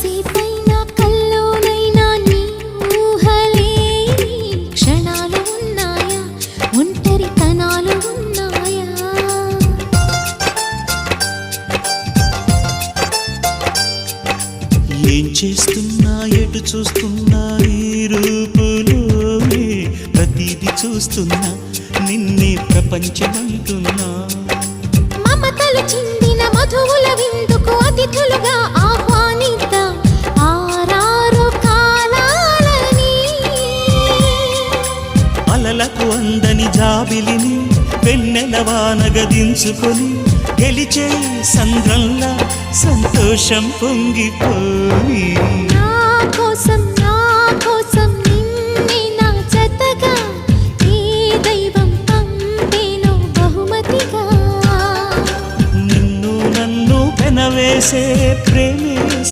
కాసేపైనా కల్లోనైనా నీ ఊహలే క్షణాలు ఉన్నాయా, ఒంటరితనాలు ఉన్నాయా? ఏం చేస్తున్నా ఎటు చూస్తున్నా ఈ రూపులోనే ప్రతిదీ చూస్తున్నా నిన్నే ప్రపంచమంటున్నా. మమతలు చిందిన మధువుల విందుకు అతిథులుగా ఆహ్వానిద్దాం ఆరారు కాలాలని. అలలకు అందని జాబిలిని వెన్నెల వానగదించుకొని గెలిచే సంద్రంలా సంతోషం పొంగిపోయి. నా కోసం నిన్నే నా జతగా ఏ దైవం పంపేనో బహుమతిగా. నిన్ను నన్ను పెనవేసే ప్రేమే